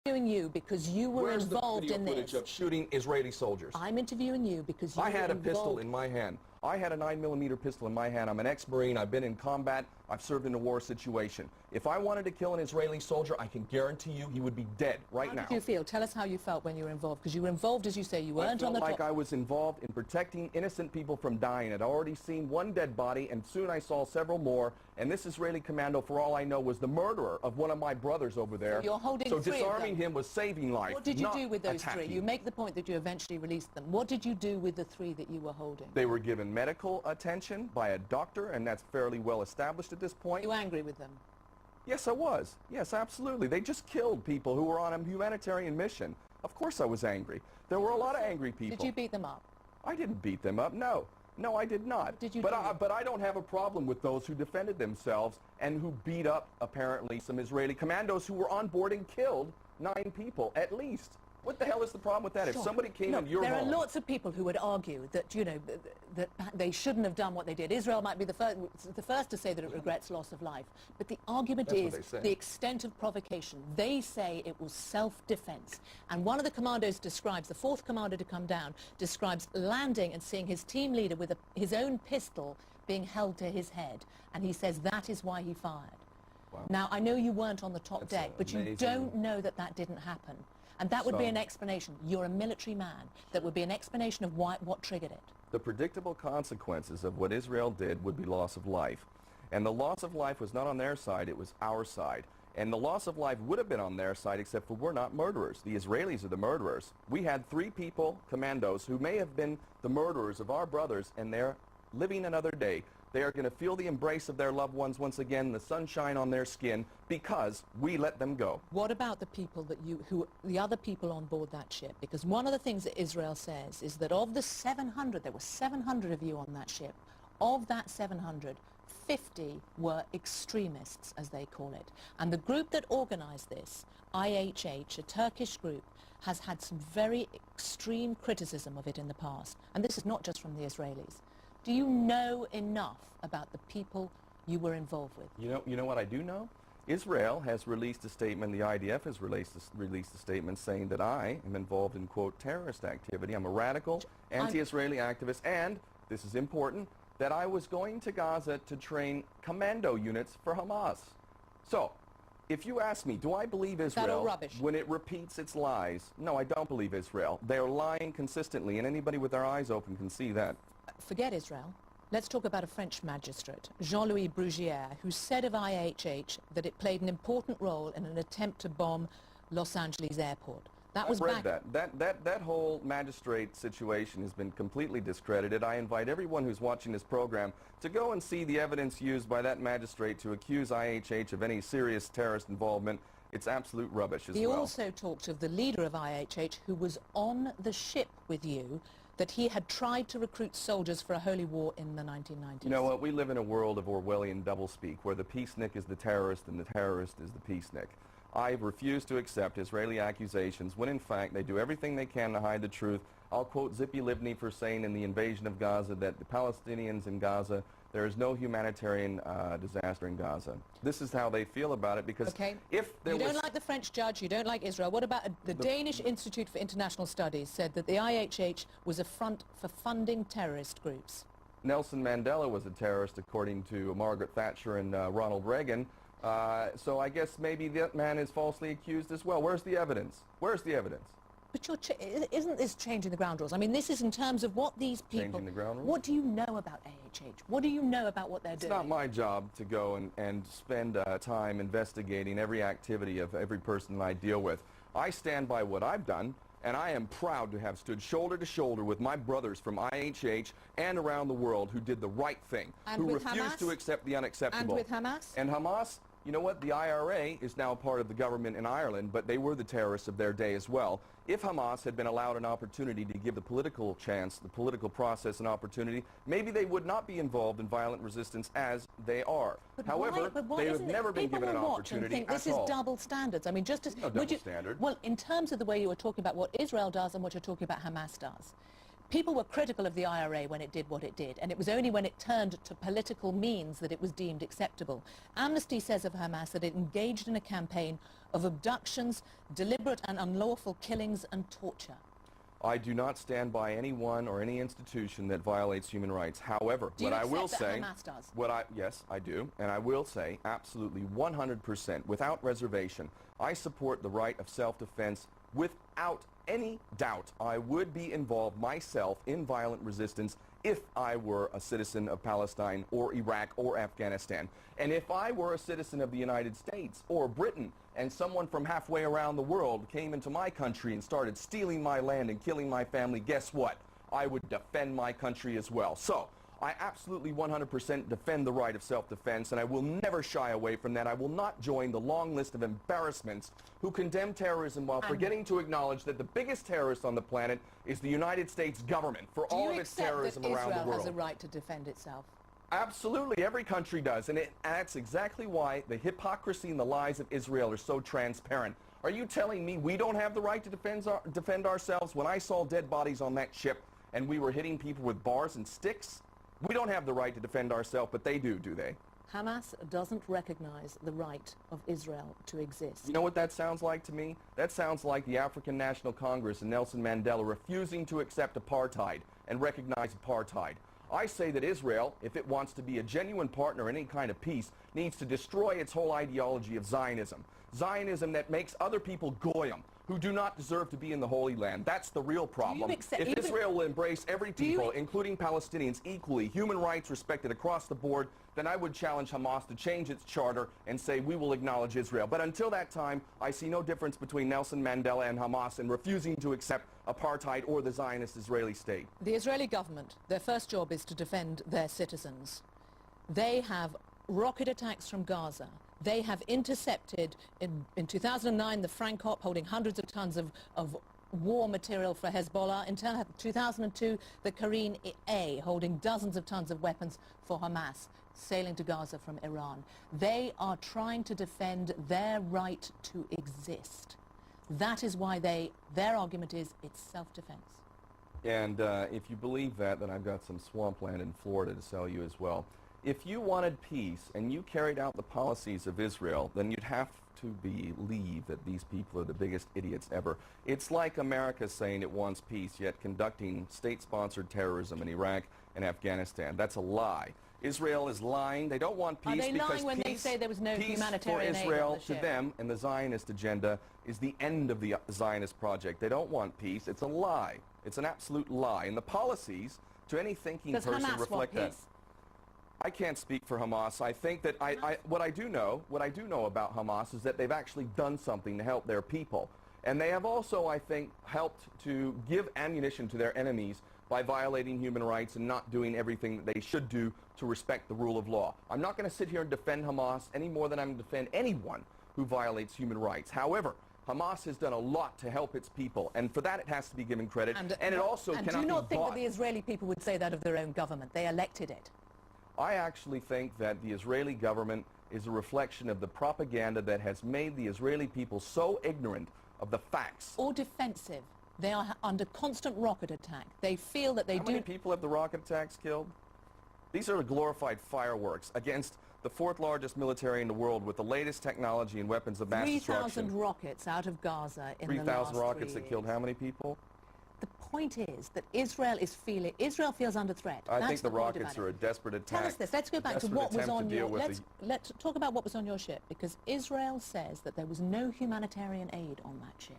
interviewing you because you were involved in this. Where's the video footage of shooting Israeli soldiers? I'm interviewing you because you were I had a involved. pistol in my hand. I had a 9mm pistol in my hand. I'm an ex-Marine. I've been in combat. I've served in a war situation. If I wanted to kill an Israeli soldier, I can guarantee you he would be dead right now. How did you feel? Tell us how you felt when you were involved, because you were involved, as you say, you weren't on the top. I felt like I was involved in protecting innocent people from dying. I'd already seen one dead body, and soon I saw several more, and this Israeli commando, for all I know, was the murderer of one of my brothers over there. So you're holding so three disarming of them. him was saving life. What did you do with those attacking. three? You make the point that you eventually released them. What did you do with the three that you were holding? They were given medical attention by a doctor, and that's fairly well established at this point. Were you angry with them? Yes, I was. Yes, absolutely. They just killed people who were on a humanitarian mission. Of course I was angry. There were a lot of angry people. Did you beat them up? I didn't beat them up, no. No, I did not. Did you but I don't have a problem with those who defended themselves and who beat up, apparently, some Israeli commandos who were on board and killed 9 people, at least. What the hell is the problem with that? Sure. If somebody came in your home... There are lots of people who would argue that, you know, that they shouldn't have done what they did. Israel might be the first to say that it regrets loss of life. But the argument is the extent of provocation. They say it was self-defense. And one of the commandos describes, the 4th commander to come down, describes landing and seeing his team leader with his own pistol being held to his head. And he says that is why he fired. Wow. Now, I know you weren't on the top deck, but you don't know that that didn't happen. And that would be an explanation. You're a military man. That would be an explanation of what triggered it. The predictable consequences of what Israel did would be loss of life. And the loss of life was not on their side, it was our side. And the loss of life would have been on their side, except for we're not murderers. The Israelis are the murderers. We had 3 people, commandos, who may have been the murderers of our brothers, and they're living another day. They are going to feel the embrace of their loved ones once again, the sunshine on their skin, because we let them go. What about the people that the other people on board that ship? Because one of the things that Israel says is that of the 700, there were 700 of you on that ship. Of that 700, 50 were extremists, as they call it. And the group that organized this, IHH, a Turkish group, has had some very extreme criticism of it in the past. And this is not just from the Israelis. Do you know enough about the people you were involved with? You know what I do know? Israel has released a statement, the IDF has released a statement saying that I am involved in, quote, terrorist activity. I'm a radical, anti-Israeli activist, and, this is important, that I was going to Gaza to train commando units for Hamas. So, if you ask me, do I believe Israel when it repeats its lies? No, I don't believe Israel. They are lying consistently, and anybody with their eyes open can see that. Forget Israel. Let's talk about a French magistrate, Jean-Louis Bruguière, who said of IHH that it played an important role in an attempt to bomb Los Angeles airport. I've read that. That whole magistrate situation has been completely discredited. I invite everyone who's watching this program to go and see the evidence used by that magistrate to accuse IHH of any serious terrorist involvement. It's absolute rubbish as well. He also talked of the leader of IHH who was on the ship with you, that he had tried to recruit soldiers for a holy war in the 1990s. You know what? We live in a world of Orwellian doublespeak, where the peacenik is the terrorist and the terrorist is the peacenik. I refuse to accept Israeli accusations when, in fact, they do everything they can to hide the truth. I'll quote Zippy Livni for saying in the invasion of Gaza that the Palestinians in Gaza, there is no humanitarian disaster in Gaza. This is how they feel about it, because if there was... You don't like the French judge, you don't like Israel. What about the Danish Institute for International Studies said that the IHH was a front for funding terrorist groups? Nelson Mandela was a terrorist, according to Margaret Thatcher and Ronald Reagan. So I guess maybe that man is falsely accused as well. Where's the evidence? Where's the evidence? But isn't this changing the ground rules? I mean, this is in terms of what these people... Changing the ground rules? What do you know about AHH? What do you know about what they're doing? It's not my job to go and spend time investigating every activity of every person I deal with. I stand by what I've done, and I am proud to have stood shoulder to shoulder with my brothers from IHH and around the world who did the right thing, who refused to accept the unacceptable. And with Hamas? And Hamas... You know what? The IRA is now part of the government in Ireland, but they were the terrorists of their day as well. If Hamas had been allowed an opportunity to give the political chance, the political process an opportunity, maybe they would not be involved in violent resistance as they are. However, they have never been given an opportunity at all. This is double standards. I mean, just as... No double standard. Well, in terms of the way you were talking about what Israel does and what you're talking about Hamas does, people were critical of the IRA when it did what it did, and it was only when it turned to political means that it was deemed acceptable. Amnesty says of Hamas that it engaged in a campaign of abductions, deliberate and unlawful killings and torture. I do not stand by anyone or any institution that violates human rights. However, what I will say, yes, I do, and I will say absolutely 100% without reservation, I support the right of self-defense without any doubt. I would be involved myself in violent resistance if I were a citizen of Palestine or Iraq or Afghanistan. And if I were a citizen of the United States or Britain and someone from halfway around the world came into my country and started stealing my land and killing my family, guess what? I would defend my country as well. So I absolutely 100% defend the right of self-defense, and I will never shy away from that. I will not join the long list of embarrassments who condemn terrorism while forgetting to acknowledge that the biggest terrorist on the planet is the United States government for all of its terrorism around the world. Do you accept that Israel has a right to defend itself? Absolutely, every country does, and that's exactly why the hypocrisy and the lies of Israel are so transparent. Are you telling me we don't have the right to defend ourselves? When I saw dead bodies on that ship and we were hitting people with bars and sticks, we don't have the right to defend ourselves, but they do they? Hamas doesn't recognize the right of Israel to exist. You know what that sounds like to me? That sounds like the African National Congress and Nelson Mandela refusing to accept apartheid and recognize apartheid. I say that Israel, if it wants to be a genuine partner in any kind of peace, needs to destroy its whole ideology of Zionism. Zionism that makes other people goyim, who do not deserve to be in the Holy Land. That's the real problem. If Israel will embrace every people, including Palestinians, equally, human rights respected across the board, then I would challenge Hamas to change its charter and say we will acknowledge Israel. But until that time, I see no difference between Nelson Mandela and Hamas in refusing to accept apartheid or the Zionist Israeli state. The Israeli government, their first job is to defend their citizens. They have rocket attacks from Gaza. They have intercepted, in 2009, the Frankop holding hundreds of tons of war material for Hezbollah. In 2002, the Karine A holding dozens of tons of weapons for Hamas, sailing to Gaza from Iran. They are trying to defend their right to exist. That is why their argument is it's self-defense. And if you believe that, then I've got some swampland in Florida to sell you as well. If you wanted peace and you carried out the policies of Israel, then you'd have to believe that these people are the biggest idiots ever. It's like America saying it wants peace, yet conducting state-sponsored terrorism in Iraq and Afghanistan. That's a lie. Israel is lying. They don't want peace. Are they lying when they say there was no humanitarian aid on the ship? Peace for Israel, to them, and the Zionist agenda is the end of the Zionist project. They don't want peace. It's a lie. It's an absolute lie. And the policies, to any thinking person, reflect that. I can't speak for Hamas. I think that what I do know about Hamas is that they've actually done something to help their people. And they have also, I think, helped to give ammunition to their enemies by violating human rights and not doing everything that they should do to respect the rule of law. I'm not going to sit here and defend Hamas any more than I'm going to defend anyone who violates human rights. However, Hamas has done a lot to help its people, and for that it has to be given credit. And it also cannot be bought. And do you not think that the Israeli people would say that of their own government? They elected it. I actually think that the Israeli government is a reflection of the propaganda that has made the Israeli people so ignorant of the facts. Or defensive. They are under constant rocket attack. They feel that they How many people have the rocket attacks killed? These are glorified fireworks against the fourth largest military in the world with the latest technology and weapons of mass destruction. 3,000 rockets out of Gaza in the last 3,000 rockets that killed how many people? The point is that Israel feels under threat. I think the rockets are a desperate attack. Tell us this. Let's go back to what was on your... Let's talk about what was on your ship, because Israel says that there was no humanitarian aid on that ship.